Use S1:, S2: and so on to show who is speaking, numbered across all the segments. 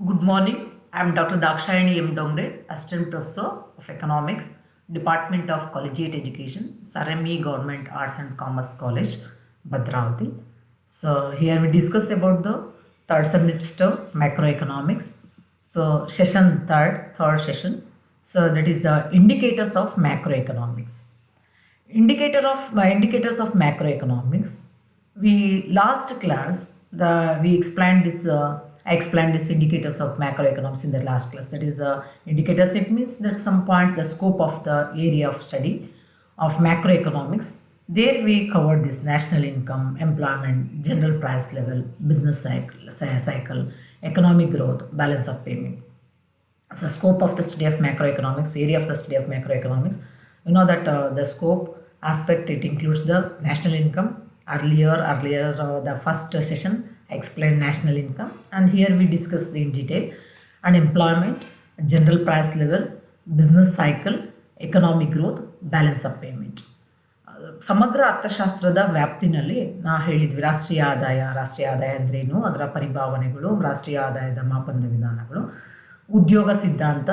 S1: Good morning. I am Dr. Dakshayani M. Dongre, Assistant Professor of Economics, Department of Collegiate Education, Sarami Government Arts and Commerce College, Bhadravati. So here we discuss about the third semester macroeconomics. So session third session. So that is the indicators of macroeconomics. Indicators of macroeconomics. We last class we explained this. I explained this indicators of macroeconomics in the last class. That is the indicators. It means that some points the scope of the area of study of macroeconomics. There we covered this national income, employment, general price level, business cycle, economic growth, balance of payment. So scope of the study of macroeconomics, area of the study of macroeconomics. You know that the scope aspect, it includes the national income. Earlier the first session I explained national income, and here we discuss in detail and employment, general price level, business cycle, economic growth, balance of payment. ಸಮಗ್ರ ಅರ್ಥಶಾಸ್ತ್ರದ ವ್ಯಾಪ್ತಿನಲ್ಲಿ ಹೇಳಿದ್ವಿ ರಾಷ್ಟ್ರೀಯ ಆದಾಯ ಅಂದ್ರೇನು, ಅದರ ಪರಿಭಾವನೆಗಳು, ರಾಷ್ಟ್ರೀಯ ಆದಾಯದ ಮಾಪನದ ವಿಧಾನಗಳು, ಉದ್ಯೋಗ ಸಿದ್ಧಾಂತ,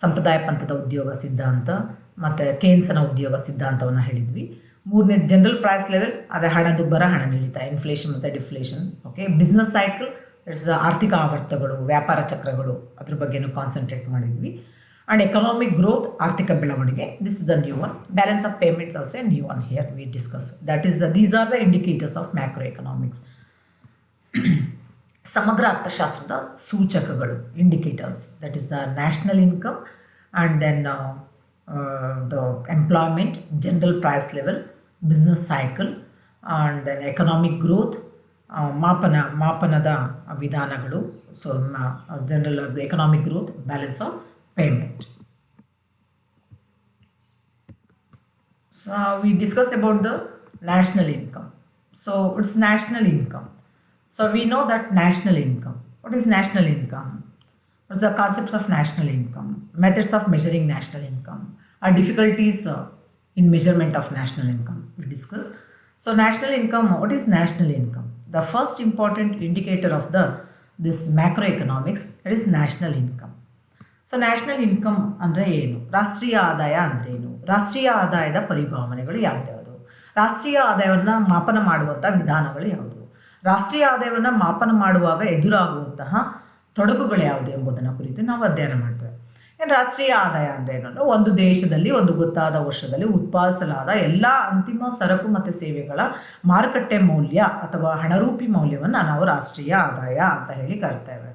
S1: ಸಂಪ್ರದಾಯ ಪಂಥದ ಉದ್ಯೋಗ ಸಿದ್ಧಾಂತ ಮತ್ತು ಕೇನ್ಸನ ಉದ್ಯೋಗ ಸಿದ್ಧಾಂತವನ್ನು ಹೇಳಿದ್ವಿ. ಮೂರನೇ ಜನರಲ್ ಪ್ರೈಸ್ ಲೆವೆಲ್, ಅದೇ ಹಣದುಬ್ಬರ, ಹಣದಿಳಿತ, ಇನ್ಫ್ಲೇಷನ್ ಮತ್ತು deflation. Okay, business cycle, it's ಆರ್ಥಿಕ ಆವರ್ತಗಳು, ವ್ಯಾಪಾರ ಚಕ್ರಗಳು, ಅದ್ರ ಬಗ್ಗೆನೂ ಕಾನ್ಸಂಟ್ರೇಟ್ ಮಾಡಿದ್ವಿ. ಆ್ಯಂಡ್ ಎಕನಾಮಿಕ್ ಗ್ರೋತ್, ಆರ್ಥಿಕ ಬೆಳವಣಿಗೆ, this is the new one. Balance of payments also new one here we discuss. These are the indicators of macroeconomics. ಸಮಗ್ರ ಅರ್ಥಶಾಸ್ತ್ರದ ಸೂಚಕಗಳು, indicators, that is the national income and then the employment, general price level, business cycle and then economic growth, ಮಾಪನದ ವಿಧಾನಗಳು. So general economic growth, balance of payment. So we discuss about the national income. So it's national income. So we know that national income. What is national income? What's the concepts of national income? Methods of measuring national income. Our difficulties in measurement of national income we discuss. So national income, what is national income? The first important indicator of this macroeconomics, that is national income. So national income ಅಂದರೆ ಏನು, ರಾಷ್ಟ್ರೀಯ ಆದಾಯ ಅಂದ್ರೇನು, ರಾಷ್ಟ್ರೀಯ ಆದಾಯದ ಪರಿಭಾವನೆಗಳು ಯಾವ್ಯಾವುದು, ರಾಷ್ಟ್ರೀಯ ಆದಾಯವನ್ನು ಮಾಪನ ಮಾಡುವಂಥ ವಿಧಾನಗಳು ಯಾವುದು, ರಾಷ್ಟ್ರೀಯ ಆದಾಯವನ್ನು ಮಾಪನ ಮಾಡುವಾಗ ಎದುರಾಗುವಂತಹ ತೊಡಕುಗಳು ಯಾವುದು ಎಂಬುದನ್ನು ಕುರಿತು ನಾವು ಅಧ್ಯಯನ ಮಾಡ್ತೇವೆ. ರಾಷ್ಟ್ರೀಯ ಆದಾಯ ಅಂದರೆ ಏನಂದರೆ ಒಂದು ದೇಶದಲ್ಲಿ ಒಂದು ಗೊತ್ತಾದ ವರ್ಷದಲ್ಲಿ ಉತ್ಪಾದಿಸಲಾದ ಎಲ್ಲ ಅಂತಿಮ ಸರಕು ಮತ್ತು ಸೇವೆಗಳ ಮಾರುಕಟ್ಟೆ ಮೌಲ್ಯ ಅಥವಾ ಹಣರೂಪಿ ಮೌಲ್ಯವನ್ನು ನಾವು ರಾಷ್ಟ್ರೀಯ ಆದಾಯ ಅಂತ ಹೇಳಿ ಕರಿತೇವೆ.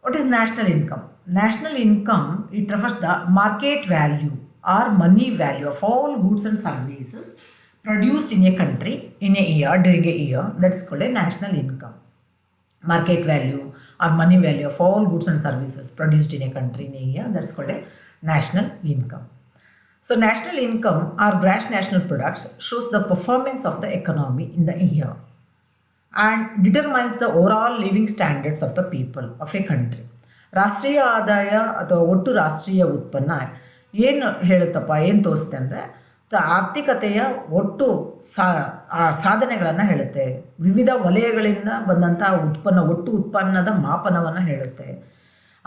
S1: What is national income? National income, it refers the market value or money value of all goods and services produced in a country in a year, during a year. That is called a national income. Market value or money value of all goods and services produced in a country in a year. That's called a national income. So national income or gross national products shows the performance of the economy in the year and determines the overall living standards of the people of a country. ರಾಷ್ಟ್ರೀಯ ಆದಾಯ ಅಥವಾ ಒಟ್ಟು ರಾಷ್ಟ್ರೀಯ ಉತ್ಪನ್ನ ಏನು ಹೇಳುತ್ತಪ್ಪ, ಏನು ತೋರಿಸುತ್ತೆ ಅಂದರೆ ಆರ್ಥಿಕತೆಯ ಒಟ್ಟು ಸಾಧನೆಗಳನ್ನು ಹೇಳುತ್ತೆ. ವಿವಿಧ ವಲಯಗಳಿಂದ ಬಂದಂಥ ಒಟ್ಟು ಉತ್ಪನ್ನದ ಮಾಪನವನ್ನು ಹೇಳುತ್ತೆ.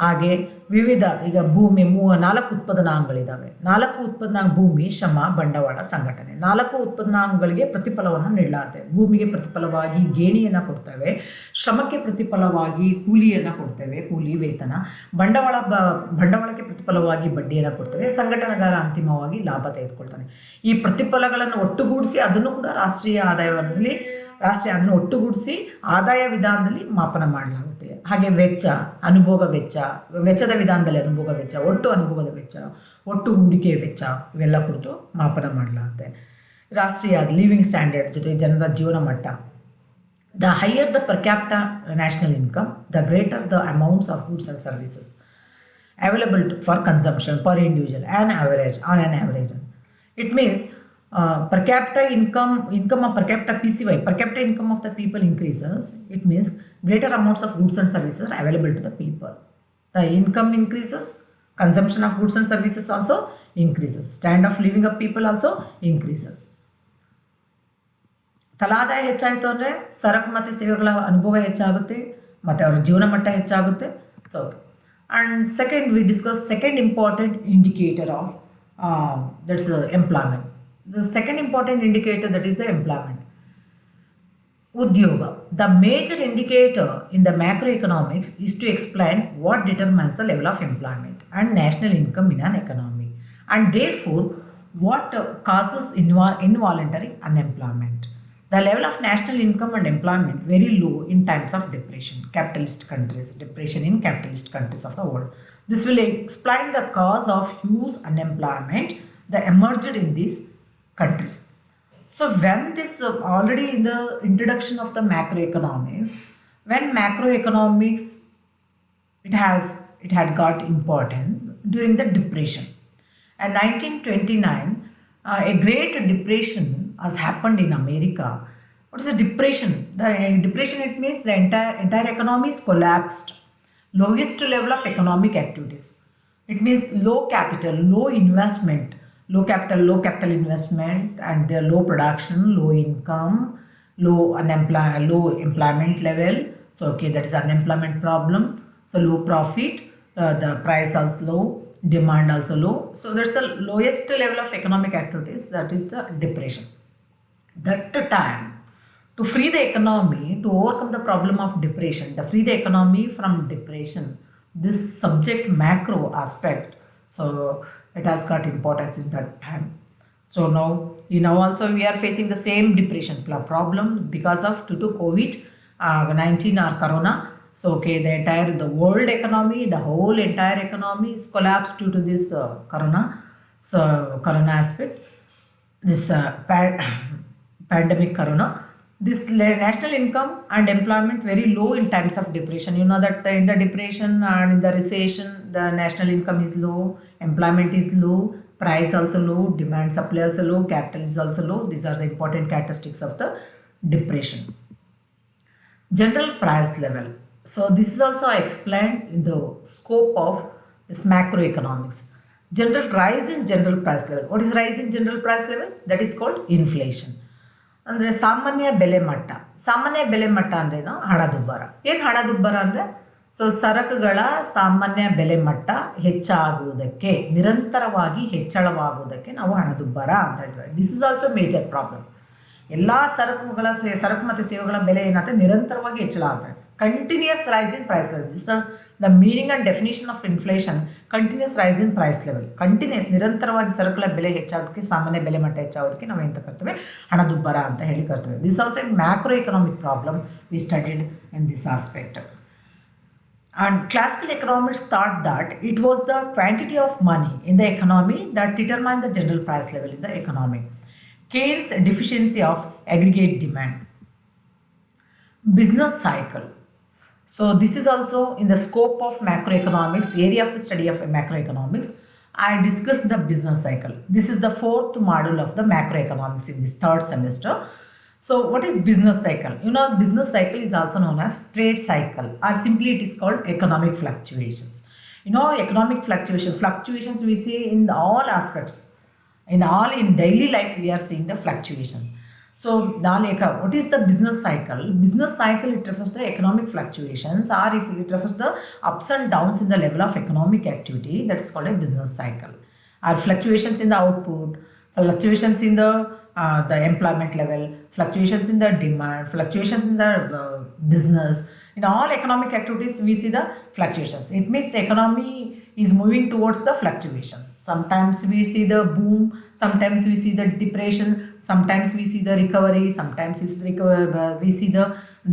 S1: ಹಾಗೆ ವಿವಿಧ, ಈಗ ಭೂಮಿ 4 ಉತ್ಪಾದನಾಂಗಗಳಿದ್ದಾವೆ. 4 ಉತ್ಪಾದನಾಂಗ ಭೂಮಿ, ಶ್ರಮ, ಬಂಡವಾಳ, ಸಂಘಟನೆ. 4 ಉತ್ಪಾದನಾಂಗಗಳಿಗೆ ಪ್ರತಿಫಲವನ್ನು ನೀಡಲಾಗುತ್ತೆ. ಭೂಮಿಗೆ ಪ್ರತಿಫಲವಾಗಿ ಗೇಣಿಯನ್ನು ಕೊಡ್ತೇವೆ, ಶ್ರಮಕ್ಕೆ ಪ್ರತಿಫಲವಾಗಿ ಕೂಲಿಯನ್ನು ಕೊಡ್ತೇವೆ, ಕೂಲಿ ವೇತನ, ಬಂಡವಾಳಕ್ಕೆ ಪ್ರತಿಫಲವಾಗಿ ಬಡ್ಡಿಯನ್ನು ಕೊಡ್ತೇವೆ, ಸಂಘಟನೆಗಾರ ಅಂತಿಮವಾಗಿ ಲಾಭ ತೆಗೆದುಕೊಳ್ತಾನೆ. ಈ ಪ್ರತಿಫಲಗಳನ್ನು ಒಟ್ಟುಗೂಡಿಸಿ ಅದನ್ನು ಕೂಡ ರಾಷ್ಟ್ರೀಯ ಆದಾಯದಲ್ಲಿ ಅದನ್ನು ಒಟ್ಟುಗೂಡಿಸಿ ಆದಾಯ ವಿಧಾನದಲ್ಲಿ ಮಾಪನ ಮಾಡಲಾಗುತ್ತೆ. ಹಾಗೆ ವೆಚ್ಚ, ಅನುಭೋಗ ವೆಚ್ಚ, ವೆಚ್ಚದ ವಿಧಾನದಲ್ಲಿ ಅನುಭೋಗ ವೆಚ್ಚ, ಒಟ್ಟು ಅನುಭೋಗದ ವೆಚ್ಚ, ಒಟ್ಟು ಹೂಡಿಕೆ ವೆಚ್ಚ, ಇವೆಲ್ಲ ಕುರಿತು ಮಾಪನ ಮಾಡಲಾಗುತ್ತೆ. ರಾಷ್ಟ್ರೀಯ ಲಿವಿಂಗ್ ಸ್ಟ್ಯಾಂಡರ್ಡ್ ಜೊತೆ ಜನರ ಜೀವನ ಮಟ್ಟ. The higher the per capita national income, the greater the amounts of goods and services available for consumption per individual on on average. It means per capita income of per capita PCY, per capita income of the people increases. It means greater amounts of goods and services are available to the people. The income increases, consumption of goods and services also increases, standard of living of people also increases. ತಲಾದಾಯ ಹೆಚ್ಚಾಯಿತು ಅಂದರೆ ಸರಕು ಮತ್ತು ಸೇವೆಗಳ ಅನುಭವ ಹೆಚ್ಚಾಗುತ್ತೆ ಮತ್ತು ಅವರ ಜೀವನ ಮಟ್ಟ ಹೆಚ್ಚಾಗುತ್ತೆ So, and second, we discuss second important indicator of that's employment. The second important indicator, that is the employment. Udyoga. The major indicator in the macroeconomics is to explain what determines the level of employment and national income in an economy, and therefore what causes involuntary unemployment. The level of national income and employment very low in times of depression, depression in capitalist countries of the world. This will explain the cause of huge unemployment that emerged in these countries. So when this already in the introduction of the macroeconomics, when macroeconomics it had got importance during the depression. And 1929, a great depression has happened in America. What is a depression? The depression, it means the entire economy is collapsed. Lowest level of economic activities. It means low capital, low capital investment, and their low production, low income, low employment level. So okay, that is unemployment problem. So low profit, the price also low, demand also low. So that's the lowest level of economic activities, that is the depression. That time, to free the economy, to overcome the problem of depression, to free the economy from depression, this subject macro aspect, so it has got importance in that time. So now also we are facing the same depression problem because of due to COVID-19 or Corona. So okay, the world economy, the whole entire economy is collapsed due to this Corona. So Corona aspect, this pandemic Corona. This national income and employment very low in times of depression. You know that in the depression and in the recession, the national income is low, employment is low, price also low, demand supply also low, capital is also low. These are the important characteristics of the depression. General price level. So this is also explained in the scope of this macroeconomics. General rise in general price level. What is rise in general price level? That is called inflation. ಅಂದರೆ ಸಾಮಾನ್ಯ ಬೆಲೆ ಮಟ್ಟ ಅಂದ್ರೇನು? ಹಣದುಬ್ಬರ. ಏನು ಹಣದುಬ್ಬರ ಅಂದರೆ ಸರಕುಗಳ ಸಾಮಾನ್ಯ ಬೆಲೆ ಮಟ್ಟ ಹೆಚ್ಚಾಗುವುದಕ್ಕೆ, ನಿರಂತರವಾಗಿ ಹೆಚ್ಚಳವಾಗುವುದಕ್ಕೆ ನಾವು ಹಣದುಬ್ಬರ ಅಂತ ಹೇಳ್ತೀವಿ. This is also major problem. ಎಲ್ಲ ಸರಕು ಮತ್ತು ಸೇವೆಗಳ ಬೆಲೆ ಏನಾಗುತ್ತೆ? ನಿರಂತರವಾಗಿ ಹೆಚ್ಚಳ ಆಗ್ತದೆ. Continuous rise in price level. This the meaning and definition of inflation. Continuous rise in price level. Continuous ನಿರಂತರವಾಗಿ ಸರಕುಗಳ ಬೆಲೆ ಹೆಚ್ಚಾಗೋದಕ್ಕೆ, ಸಾಮಾನ್ಯ ಬೆಲೆ ಮಟ್ಟ ಹೆಚ್ಚಾಗೋದಕ್ಕೆ ನಾವು ಎಂತ ಕರ್ತೇವೆ? ಹಣದುಬ್ಬರ ಅಂತ ಹೇಳಿ ಕರ್ತೇವೆ. This also macro economic problem we studied in this aspect. And classical economists thought that it was the quantity of money in the economy that determined the general price level in the economy. Keynes' deficiency of aggregate demand. Business cycle. So this is also in the scope of macroeconomics, area of the study of macroeconomics. I discussed the business cycle. This is the fourth module of the macroeconomics in this third semester. So what is business cycle? You know, business cycle is also known as trade cycle, or simply it is called economic fluctuations. You know, economic fluctuations we see in all aspects. In daily life we are seeing the fluctuations. So what is the business cycle? Business cycle, it refers to economic fluctuations, or if it refers to the ups and downs in the level of economic activity, that's called a business cycle. Or fluctuations in the output, fluctuations in the employment level, fluctuations in the demand, fluctuations in the business. In all economic activities we see the fluctuations. It means the economy is moving towards the fluctuations. Sometimes we see the boom, sometimes we see the depression, sometimes we see the recovery, sometimes we see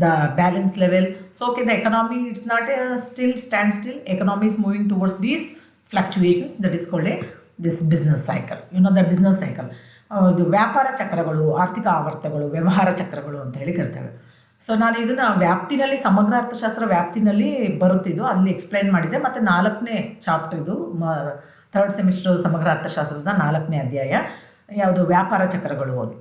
S1: the balance level. So okay, the economy, it's not a standstill. Economy is moving towards these fluctuations. That is called this business cycle. You know the business cycle. ಇದು ವ್ಯಾಪಾರ ಚಕ್ರಗಳು, ಆರ್ಥಿಕ ಆವರ್ತಗಳು, ವ್ಯವಹಾರ ಚಕ್ರಗಳು ಅಂತ ಹೇಳಿ ಕರ್ತೇವೆ. So ನಾನು ಇದನ್ನು ವ್ಯಾಪ್ತಿನಲ್ಲಿ, ಸಮಗ್ರ ಅರ್ಥಶಾಸ್ತ್ರ ವ್ಯಾಪ್ತಿನಲ್ಲಿ ಬರುತ್ತಿದ್ದು ಅಲ್ಲಿ ಎಕ್ಸ್ಪ್ಲೈನ್ ಮಾಡಿದ್ದೆ. ಮತ್ತು 4ನೇ ಚಾಪ್ಟರ್ ಇದು ಥರ್ಡ್ ಸೆಮಿಸ್ಟರ್ ಸಮಗ್ರ ಅರ್ಥಶಾಸ್ತ್ರದ 4ನೇ ಅಧ್ಯಾಯ ಯಾವುದು? ವ್ಯಾಪಾರ ಚಕ್ರಗಳು. ಅದು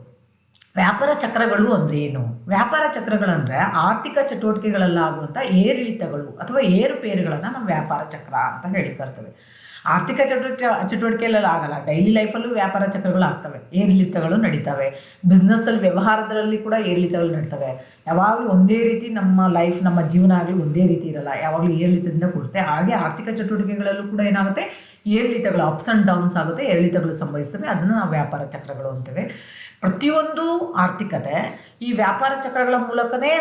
S1: ವ್ಯಾಪಾರ ಚಕ್ರಗಳು ಅಂದರೆ ಏನು? ವ್ಯಾಪಾರ ಚಕ್ರಗಳಂದರೆ ಆರ್ಥಿಕ ಚಟುವಟಿಕೆಗಳಲ್ಲಾಗುವಂಥ ಏರಿಳಿತಗಳು ಅಥವಾ ಏರುಪೇರುಗಳನ್ನು ನಾವು ವ್ಯಾಪಾರ ಚಕ್ರ ಅಂತ ಹೇಳಿ ಕರ್ತೇವೆ. ಆರ್ಥಿಕ ಚಟುವಟಿಕೆಯಲ್ಲಿ ಆಗಲ್ಲ, ಡೈಲಿ ಲೈಫಲ್ಲೂ ವ್ಯಾಪಾರ ಚಕ್ರಗಳು ಆಗ್ತವೆ, ಏರಿಳಿತಗಳು ನಡೀತವೆ. ಬಿಸ್ನೆಸ್ಸಲ್ಲಿ ವ್ಯವಹಾರದಲ್ಲಿ ಕೂಡ ಏರಿಳಿತಗಳು ನಡೀತವೆ. ಯಾವಾಗಲೂ ಒಂದೇ ರೀತಿ ನಮ್ಮ ಲೈಫ್, ನಮ್ಮ ಜೀವನ ಆಗಲಿ ಒಂದೇ ರೀತಿ ಇರಲ್ಲ, ಯಾವಾಗಲೂ ಏರಿಳಿತದಿಂದ ಕೂಡುತ್ತೆ. ಹಾಗೆ ಆರ್ಥಿಕ ಚಟುವಟಿಕೆಗಳಲ್ಲೂ ಕೂಡ ಏನಾಗುತ್ತೆ, ಏರಿಳಿತಗಳು, ಅಪ್ಸ್ ಆ್ಯಂಡ್ ಡೌನ್ಸ್ ಆಗುತ್ತೆ, ಏರಿಳಿತಗಳು ಸಂಭವಿಸ್ತವೆ. ಅದನ್ನು ನಾವು ವ್ಯಾಪಾರ ಚಕ್ರಗಳು ಅಂತೇವೆ. ಪ್ರತಿಯೊಂದು ಆರ್ಥಿಕತೆ ಈ ವ್ಯಾಪಾರ ಚಕ್ರಗಳ ಮೂಲಕನೇ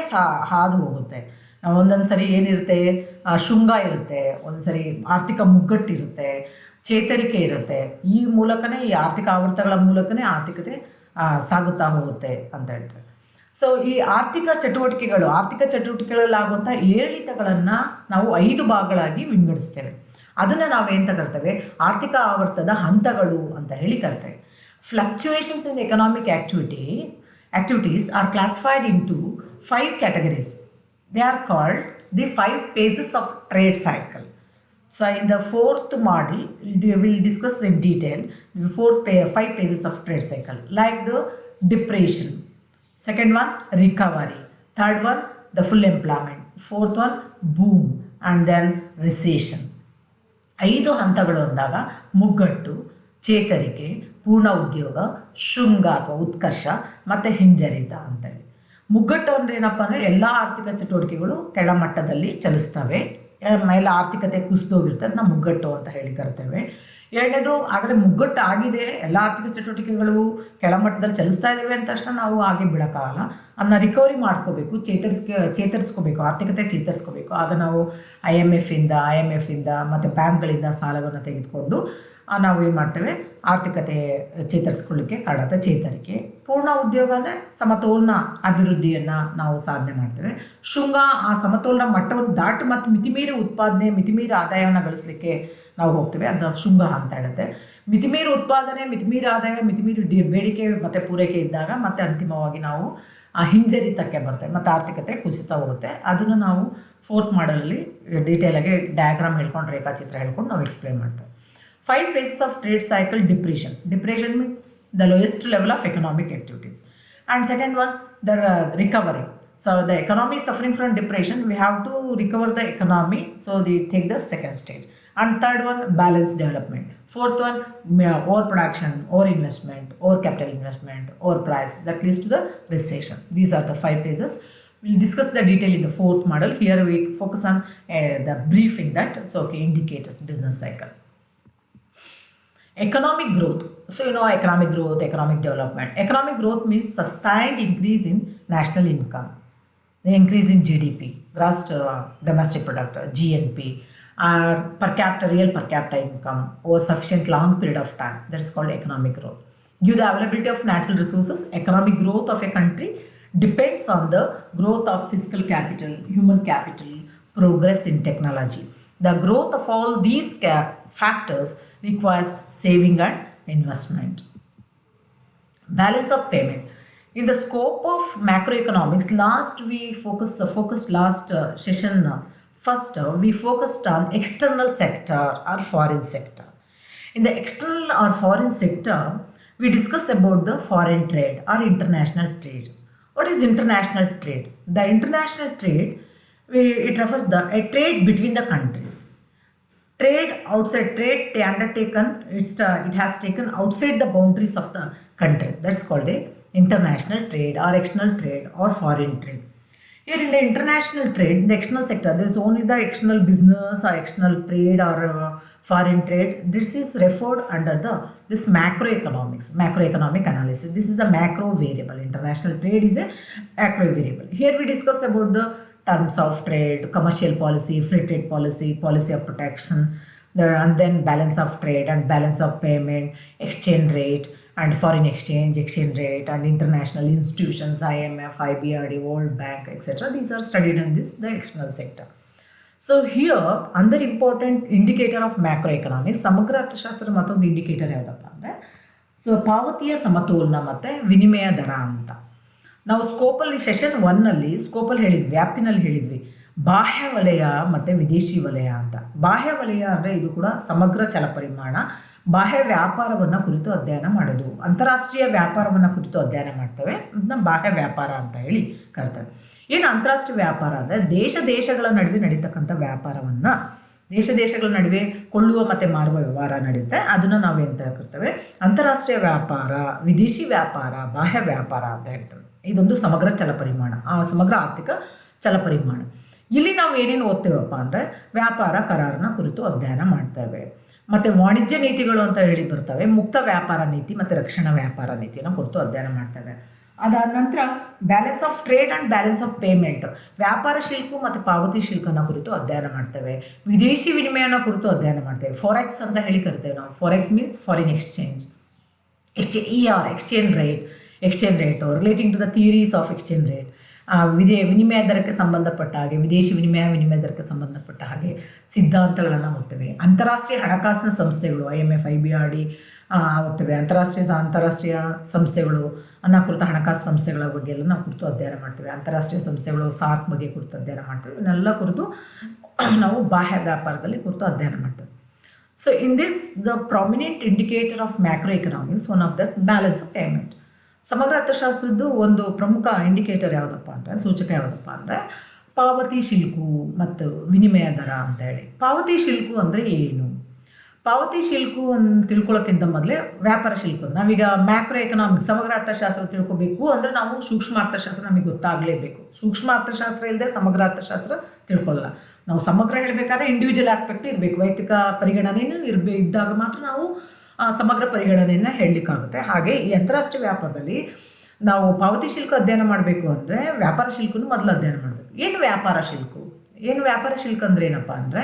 S1: ಹಾದು ಹೋಗುತ್ತೆ. ಒಂದೊಂದು ಸರಿ ಏನಿರುತ್ತೆ, ಶೃಂಗ ಇರುತ್ತೆ, ಒಂದು ಸರಿ ಆರ್ಥಿಕ ಮುಗ್ಗಟ್ಟಿರುತ್ತೆ, ಚೇತರಿಕೆ ಇರುತ್ತೆ. ಈ ಮೂಲಕನೇ, ಈ ಆರ್ಥಿಕ ಆವರ್ತಗಳ ಮೂಲಕನೇ ಆರ್ಥಿಕತೆ ಸಾಗುತ್ತಾ ಹೋಗುತ್ತೆ ಅಂತ ಹೇಳ್ತಾರೆ. ಸೊ ಈ ಆರ್ಥಿಕ ಚಟುವಟಿಕೆಗಳಲ್ಲಾಗುವಂಥ ಏರಿಳಿತಗಳನ್ನು ನಾವು 5 ಭಾಗಗಳಾಗಿ ವಿಂಗಡಿಸ್ತೇವೆ. ಅದನ್ನು ನಾವೇನು ಕರಿತೇವೆ, ಆರ್ಥಿಕ ಆವರ್ತದ ಹಂತಗಳು ಅಂತ ಹೇಳಿ ಕರಿತೇವೆ. Fluctuations in economic activities are classified into 5 categories. They are called the 5 phases of trade cycle. So in the 4th model, we will discuss in detail the 5 phases of trade cycle, like the depression, second one recovery, third one the full employment, fourth one boom, and then recession. 5 ಹಂತಗಳು ಅಂದಾಗ ಮುಗ್ಗಟ್ಟು, ಚೇತರಿಕೆ, ಪೂರ್ಣ ಉದ್ಯೋಗ, ಶೃಂಗ ಅಥವಾ ಉತ್ಕರ್ಷ ಮತ್ತು ಹಿಂಜರಿತ ಅಂತೇಳಿ. ಮುಗ್ಗಟ್ಟು ಅಂದರೆ ಏನಪ್ಪ ಅಂದರೆ ಎಲ್ಲ ಆರ್ಥಿಕ ಚಟುವಟಿಕೆಗಳು ಕೆಳಮಟ್ಟದಲ್ಲಿ ಚಲಿಸ್ತವೆ, ಮೇಲೆ ಆರ್ಥಿಕತೆ ಕುಸಿದೋಗಿರ್ತದೆ, ನಾವು ಮುಗ್ಗಟ್ಟು ಅಂತ ಹೇಳಿ ಕರ್ತೇವೆ. ಎರಡನೇದು, ಆಗಲೇ ಮುಗ್ಗಟ್ಟು ಆಗಿದೆ, ಎಲ್ಲ ಆರ್ಥಿಕ ಚಟುವಟಿಕೆಗಳು ಕೆಳಮಟ್ಟದಲ್ಲಿ ಚಲಿಸ್ತಾ ಇದ್ದೇವೆ ಅಂತ ತಕ್ಷಣ ನಾವು ಹಾಗೆ ಬಿಡೋಕ್ಕಾಗಲ್ಲ, ಅದನ್ನ ರಿಕವರಿ ಮಾಡ್ಕೋಬೇಕು, ಚೇತರಿಸ್ಕೋಬೇಕು, ಆರ್ಥಿಕತೆ ಚೇತರಿಸ್ಕೋಬೇಕು. ಆಗ ನಾವು ಐ ಎಮ್ ಎಫಿಂದ ಮತ್ತು ಬ್ಯಾಂಕ್ಗಳಿಂದ ಸಾಲವನ್ನು ತೆಗೆದುಕೊಂಡು ನಾವು ಏನು ಮಾಡ್ತೇವೆ, ಆರ್ಥಿಕತೆ ಚೇತರಿಸ್ಕೊಳ್ಳಿಕ್ಕೆ ಕಾರಣದ ಚೇತರಿಕೆ. ಪೂರ್ಣ ಉದ್ಯೋಗ ಅಂದರೆ ಸಮತೋಲನ ಅಭಿವೃದ್ಧಿಯನ್ನು ನಾವು ಸಾಧನೆ ಮಾಡ್ತೇವೆ. ಶೃಂಗ ಆ ಸಮತೋಲನ ಮಟ್ಟವನ್ನು ದಾಟಿ ಮತ್ತು ಮಿತಿಮೀರಿ ಉತ್ಪಾದನೆ, ಮಿತಿಮೀರಿ ಆದಾಯವನ್ನು ಗಳಿಸಲಿಕ್ಕೆ ನಾವು ಹೋಗ್ತೇವೆ, ಅದು ಶೃಂಗ ಅಂತ ಹೇಳುತ್ತೆ. ಮಿತಿಮೀರಿ ಉತ್ಪಾದನೆ, ಮಿತಿಮೀರಿ ಆದಾಯ, ಮಿತಿಮೀರಿ ಬೇಡಿಕೆ ಮತ್ತು ಪೂರೈಕೆ ಇದ್ದಾಗ ಮತ್ತೆ ಅಂತಿಮವಾಗಿ ನಾವು ಹಿಂಜರಿತಕ್ಕೆ ಬರ್ತೇವೆ ಮತ್ತು ಆರ್ಥಿಕತೆ ಕುಸಿತ ಹೋಗುತ್ತೆ. ಅದನ್ನು ನಾವು 4th ಮಾಡಲಲ್ಲಿ ಡೀಟೇಲಾಗಿ ಡಯಾಗ್ರಾಮ್ ಹೇಳ್ಕೊಂಡು, ರೇಖಾಚಿತ್ರ ಹೇಳ್ಕೊಂಡು ನಾವು ಎಕ್ಸ್ಪ್ಲೇನ್ ಮಾಡ್ತೇವೆ. 5 phases of trade cycle. Depression means the lowest level of economic activities. And second one, the recovery. So the economy is suffering from depression. We have to recover the economy. So they take the second stage. And third one, balanced development. Fourth one, overproduction, overinvestment, over capital investment, over price. That leads to the recession. These are the 5 phases. We'll discuss the detail in the 4th model. Here we focus on the briefing that. So okay, indicators, business cycle. Economic growth. So economic growth, economic development. Economic growth means sustained increase in national income, the increase in GDP, gross domestic product, GNP, real per capita income over sufficient long period of time. That's called economic growth. Due to the availability of natural resources, economic growth of a country depends on the growth of physical capital, human capital, progress in technology. The growth of all these factors requires saving and investment. Balance of payment. In the scope of macroeconomics, we focused last session. First, we focused on external sector or foreign sector. In the external or foreign sector, we discussed about the foreign trade or international trade. What is international trade? The international trade, it refers to a trade between the countries. Trade outside trade undertaken, it has taken outside the boundaries of the country. That's called a international trade or external trade or foreign trade. Here in the international trade, in the external sector, there is only the external business or external trade or foreign trade. This is referred under this macroeconomic analysis. This is the macro variable. International trade is a macro variable. Here we discuss about the terms of trade, commercial policy, free trade policy, policy of protection, and then balance of trade and balance of payment, exchange rate and foreign exchange rate, and international institutions, IMF, IBRD, World Bank, etc. These are studied in the external sector. So here, another important indicator of macroeconomics, ಸಮಗ್ರ ಅರ್ಥಶಾಸ್ತ್ರ ಮತ್ತೊಂದು indicator ಯಾವುದಪ್ಪ ಅಂದರೆ, so ಪಾವತಿಯ ಸಮತೋಲನ ಮತ್ತು ವಿನಿಮಯ ದರ ಅಂತ. ನಾವು ಸ್ಕೋಪಲ್ಲಿ ಸೆಷನ್ 1ನಲ್ಲಿ ಸ್ಕೋಪಲ್ಲಿ ಹೇಳಿದ್ವಿ, ವ್ಯಾಪ್ತಿನಲ್ಲಿ ಹೇಳಿದ್ವಿ, ಬಾಹ್ಯ ವಲಯ ಮತ್ತು ವಿದೇಶಿ ವಲಯ ಅಂತ. ಬಾಹ್ಯ ವಲಯ ಅಂದರೆ ಇದು ಕೂಡ ಸಮಗ್ರ ಚಲಪರಿಮಾಣ, ಬಾಹ್ಯ ವ್ಯಾಪಾರವನ್ನು ಕುರಿತು ಅಧ್ಯಯನ ಮಾಡೋದು. ಅಂತಾರಾಷ್ಟ್ರೀಯ ವ್ಯಾಪಾರವನ್ನು ಕುರಿತು ಅಧ್ಯಯನ ಮಾಡ್ತೇವೆ, ಅದನ್ನ ಬಾಹ್ಯ ವ್ಯಾಪಾರ ಅಂತ ಹೇಳಿ ಕರಿತೇವೆ. ಏನು ಅಂತಾರಾಷ್ಟ್ರೀಯ ವ್ಯಾಪಾರ ಅಂದರೆ ದೇಶಗಳ ನಡುವೆ ನಡೀತಕ್ಕಂಥ ವ್ಯಾಪಾರವನ್ನು, ದೇಶಗಳ ನಡುವೆ ಕೊಳ್ಳುವ ಮತ್ತು ಮಾರುವ ವ್ಯವಹಾರ ನಡೆಯುತ್ತೆ. ಅದನ್ನು ನಾವು ಎಂತ ಕರ್ತೇವೆ, ಅಂತಾರಾಷ್ಟ್ರೀಯ ವ್ಯಾಪಾರ, ವಿದೇಶಿ ವ್ಯಾಪಾರ, ಬಾಹ್ಯ ವ್ಯಾಪಾರ ಅಂತ ಹೇಳ್ತೇವೆ. ಇದೊಂದು ಸಮಗ್ರ ಚಲಪರಿಮಾಣ, ಸಮಗ್ರ ಆರ್ಥಿಕ ಚಲಪರಿಮಾಣ. ಇಲ್ಲಿ ನಾವು ಏನೇನು ಓದ್ತೇವಪ್ಪ ಅಂದರೆ ವ್ಯಾಪಾರ ಕರಾರನ ಕುರಿತು ಅಧ್ಯಯನ ಮಾಡ್ತೇವೆ. ಮತ್ತು ವಾಣಿಜ್ಯ ನೀತಿಗಳು ಅಂತ ಹೇಳಿ ಬರ್ತವೆ. ಮುಕ್ತ ವ್ಯಾಪಾರ ನೀತಿ ಮತ್ತು ರಕ್ಷಣಾ ವ್ಯಾಪಾರ ನೀತಿಯನ್ನು ಕುರಿತು ಅಧ್ಯಯನ ಮಾಡ್ತೇವೆ. ಅದಾದ ನಂತರ balance of trade and balance of payment, ವ್ಯಾಪಾರ ಶಿಲ್ಕು ಮತ್ತು ಪಾವತಿ ಶಿಲ್ಕನ ಕುರಿತು ಅಧ್ಯಯನ ಮಾಡ್ತೇವೆ. ವಿದೇಶಿ ವಿನಿಮಯನ ಕುರಿತು ಅಧ್ಯಯನ ಮಾಡ್ತೇವೆ. ಫಾರೆಕ್ಸ್ ಅಂತ ಹೇಳಿ ಕರಿತೇವೆ ನಾವು. Forex means foreign exchange. Exchange rate relating to the theories of exchange rate. ವಿನಿಮಯ ದರಕ್ಕೆ ಸಂಬಂಧಪಟ್ಟ ಹಾಗೆ, ವಿದೇಶಿ ವಿನಿಮಯ ದರಕ್ಕೆ ಸಂಬಂಧಪಟ್ಟ ಹಾಗೆ ಸಿದ್ಧಾಂತಗಳನ್ನು ಓದ್ತೇವೆ. ಅಂತಾರಾಷ್ಟ್ರೀಯ ಹಣಕಾಸಿನ ಸಂಸ್ಥೆಗಳು IMF, IBRD ಓದ್ತೇವೆ. ಅಂತಾರಾಷ್ಟ್ರೀಯ ಸಂಸ್ಥೆಗಳು ಅನ್ನೋ ಕುರಿತು ಹಣಕಾಸು ಸಂಸ್ಥೆಗಳ ಬಗ್ಗೆ ಎಲ್ಲ ನಾವು ಕುರಿತು ಅಧ್ಯಯನ ಮಾಡ್ತೇವೆ. ಅಂತಾರಾಷ್ಟ್ರೀಯ ಸಂಸ್ಥೆಗಳು ಸಾರ್ಕ್ ಬಗ್ಗೆ ಕುರಿತು ಅಧ್ಯಯನ ಮಾಡ್ತೇವೆ. ಇವನ್ನೆಲ್ಲ ಕುರಿತು ನಾವು ಬಾಹ್ಯ ವ್ಯಾಪಾರದಲ್ಲಿ ಕುರಿತು ಅಧ್ಯಯನ ಮಾಡ್ತೇವೆ. So in this the prominent indicator of macro economics, one of that balance of payment. ಸಮಗ್ರ ಅರ್ಥಶಾಸ್ತ್ರದ್ದು ಒಂದು ಪ್ರಮುಖ ಇಂಡಿಕೇಟರ್ ಯಾವುದಪ್ಪ ಅಂದರೆ, ಸೂಚಕ ಯಾವುದಪ್ಪ ಅಂದರೆ ಪಾವತಿ ಶಿಲ್ಕು ಮತ್ತು ವಿನಿಮಯ ದರ ಅಂತೇಳಿ. ಪಾವತಿ ಶಿಲ್ಕು ಅಂದರೆ ಏನು? ಪಾವತಿ ಶಿಲ್ಕು ಅಂತ ತಿಳ್ಕೊಳ್ಳೋಕ್ಕಿಂತ ಮೊದಲೇ ವ್ಯಾಪಾರ ಶಿಲ್ಕು. ನಾವೀಗ ಮ್ಯಾಕ್ರೋ ಎಕನಾಮಿಕ್ಸ್, ಸಮಗ್ರ ಅರ್ಥಶಾಸ್ತ್ರ ತಿಳ್ಕೊಬೇಕು ಅಂದರೆ ನಾವು ಸೂಕ್ಷ್ಮ ಅರ್ಥಶಾಸ್ತ್ರ ನಮಗೆ ಗೊತ್ತಾಗಲೇಬೇಕು. ಸೂಕ್ಷ್ಮ ಅರ್ಥಶಾಸ್ತ್ರ ಇಲ್ಲದೆ ಸಮಗ್ರ ಅರ್ಥಶಾಸ್ತ್ರ ತಿಳ್ಕೊಳ್ಳಲ್ಲ. ನಾವು ಸಮಗ್ರ ಹೇಳಬೇಕಾದ್ರೆ ಇಂಡಿವಿಜುವಲ್ ಆಸ್ಪೆಕ್ಟ್ ಇರಬೇಕು, ವೈಯಕ್ತಿಕ ಪರಿಗಣನೆಯೂ ಇದ್ದಾಗ ಮಾತ್ರ ನಾವು ಸಮಗ್ರ ಪರಿಗಣನೆಯನ್ನು ಹೇಳಲಿಕ್ಕಾಗುತ್ತೆ. ಹಾಗೆ ಈ ಅಂತಾರಾಷ್ಟ್ರೀಯ ವ್ಯಾಪಾರದಲ್ಲಿ ನಾವು ಪಾವತಿ ಶಿಲ್ಕು ಅಧ್ಯಯನ ಮಾಡಬೇಕು ಅಂದರೆ ವ್ಯಾಪಾರ ಶಿಲ್ಕನ್ನು ಮೊದಲು ಅಧ್ಯಯನ ಮಾಡಬೇಕು. ಏನು ವ್ಯಾಪಾರ ಶಿಲ್ಕು? ವ್ಯಾಪಾರ ಶಿಲ್ಕು ಅಂದರೆ ಏನಪ್ಪ ಅಂದರೆ,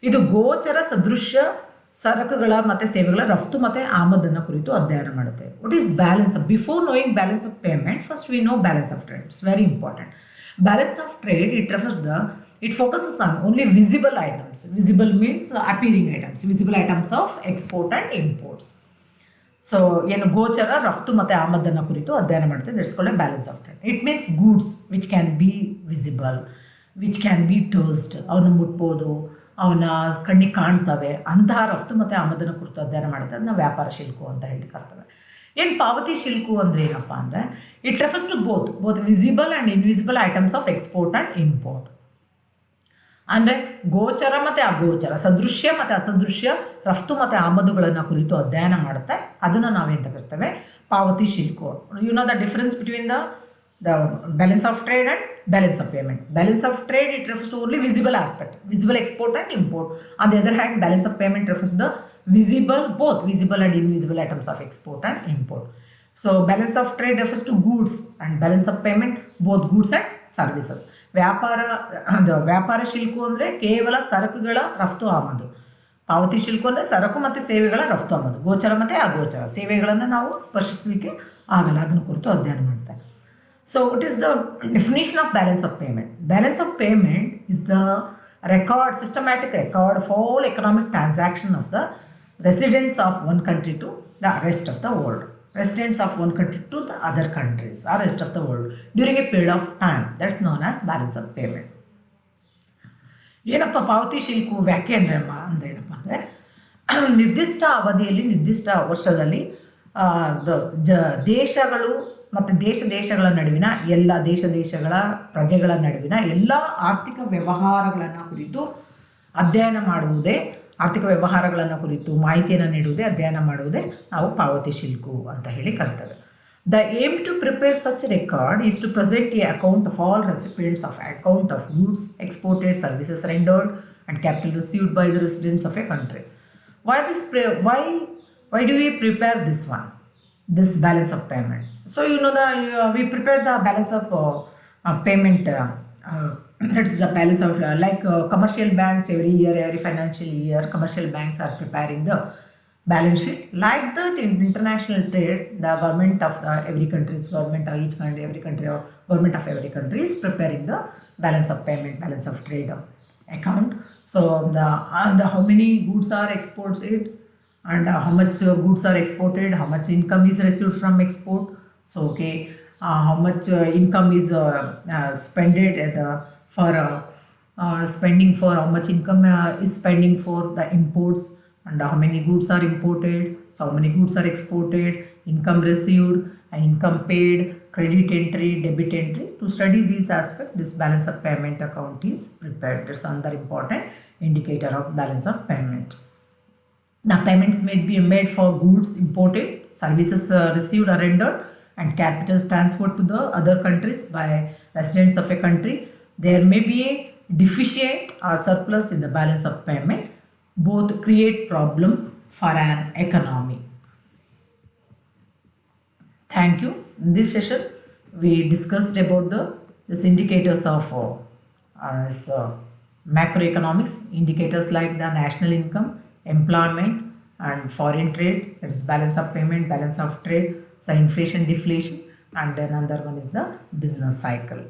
S1: ಇದು ಗೋಚರ ಸದೃಶ್ಯ ಸರಕುಗಳ ಮತ್ತು ಸೇವೆಗಳ ರಫ್ತು ಮತ್ತು ಆಮದನ್ನು ಕುರಿತು ಅಧ್ಯಯನ ಮಾಡುತ್ತೆ. What is balance? Before knowing balance of payment, first we know balance of trade. It's very important. Balance of trade, it focuses on only visible items. Visible means appearing items. Visible items of export and imports. So ಏನು ಗೋಚರ ರಫ್ತು ಮತ್ತು ಆಮದನ್ನು ಕುರಿತು ಅಧ್ಯಯನ ಮಾಡುತ್ತೆ. That's called a balance of trade. It means goods which can be visible, which can be touched, ಅವನ್ನ ಮುಟ್ಬೋದು, ಅವನ ಕಣ್ಣಿಗೆ ಕಾಣ್ತವೆ, ಅಂತಹ ರಫ್ತು ಮತ್ತು ಆಮದನ್ನು ಕುರಿತು ಅಧ್ಯಯನ ಮಾಡುತ್ತೆ. ಅದನ್ನ ವ್ಯಾಪಾರ ಶಿಲ್ಕು ಅಂತ ಹೇಳಿ ಕರ್ತವೆ. ಏನು ಪಾವತಿ ಶಿಲ್ಕು ಅಂದರೆ ಏನಪ್ಪ ಅಂದರೆ, it refers to both visible and invisible items of export and import. ಅಂದರೆ ಗೋಚರ ಮತ್ತು ಅಗೋಚರ, ಸದೃಶ್ಯ ಮತ್ತು ಅಸದೃಶ್ಯ ರಫ್ತು ಮತ್ತು ಆಮದುಗಳನ್ನು ಕುರಿತು ಅಧ್ಯಯನ ಮಾಡುತ್ತೆ. ಅದನ್ನು ನಾವೇಂತ ಕರ್ತೇವೆ? ಪಾವತಿ ಶಿಲ್ಕು. You know the difference between the balance of trade and balance of payment. Balance of trade, it refers to only visible aspect, visible export and import. On the other hand, balance of payment refers to the both visible and invisible items of export and import. So balance of trade refers to goods and balance of payment both goods and services. ವ್ಯಾಪಾರ ಶಿಲ್ಕು ಅಂದರೆ ಕೇವಲ ಸರಕುಗಳ ರಫ್ತು ಆಮದು. ಪಾವತಿ ಶಿಲ್ಕು ಅಂದರೆ ಸರಕು ಮತ್ತು ಸೇವೆಗಳ ರಫ್ತು ಆಮದು. ಗೋಚರ ಮತ್ತು ಅಗೋಚರ ಸೇವೆಗಳನ್ನು ನಾವು ಸ್ಪರ್ಶಿಸಲಿಕ್ಕೆ ಆಗಲ್ಲ. ಅದನ್ನು ಕುರಿತು ಅಧ್ಯಯನ ಮಾಡ್ತಾರೆ. So what is the definition of balance of payment? Balance of payment is the systematic record of all economic transaction of the residents of one country to the rest of the world. Residents of one country to the other countries or rest of the world during a period of time. That's known as balance of payment. ಏನಪ್ಪ ಪಾವತಿ ಶಿಲ್ಕು ವ್ಯಾಖ್ಯೆ ಅಂದರೆ ಏನಪ್ಪ ಅಂದರೆ, ನಿರ್ದಿಷ್ಟ ಅವಧಿಯಲ್ಲಿ ನಿರ್ದಿಷ್ಟ ವರ್ಷದಲ್ಲಿ ದೇಶಗಳು ಮತ್ತು ದೇಶಗಳ ನಡುವಿನ ಎಲ್ಲ ದೇಶಗಳ ಪ್ರಜೆಗಳ ನಡುವಿನ ಎಲ್ಲ ಆರ್ಥಿಕ ವ್ಯವಹಾರಗಳನ್ನು ಕುರಿತು ಅಧ್ಯಯನ ಮಾಡುವುದೇ, ಆರ್ಥಿಕ ವ್ಯವಹಾರಗಳನ್ನು ಕುರಿತು ಮಾಹಿತಿಯನ್ನು ನೀಡುವುದೇ, ಅಧ್ಯಯನ ಮಾಡುವುದೇ ನಾವು ಪಾವತಿ ಶಿಲ್ಕು ಅಂತ ಹೇಳಿ ಕರ್ತೇವೆ. The aim to prepare such record is to present a account of all recipients of account of goods exported, services rendered and capital received by the residents of a country. Why do we prepare this balance of payment? So you know we prepare the balance of payment. That's the balance of commercial banks every financial year commercial banks are preparing the balance sheet. Like that in international trade, the government of every country's government or each country, every country or government of every country is preparing the balance of payment, balance of trade account. So the how many goods are exported and how much goods are exported, how much income is received from export. So how much income is spended for spending for how much income is spending for the imports, and how many goods are imported, so how many goods are exported, income received, income paid, credit entry, debit entry. To study these aspects, this balance of payment account is prepared. That's another important indicator of balance of payment. The payments may be made for goods imported, services received or rendered, and capitals transferred to the other countries by residents of a country. There may be a deficient or surplus in the balance of payment. Both create problem for an economy. Thank you. In this session, we discussed about this indicators of macroeconomics, indicators like the national income, employment, and foreign trade. It's balance of payment, balance of trade, so inflation, deflation, and then another one is the business cycle.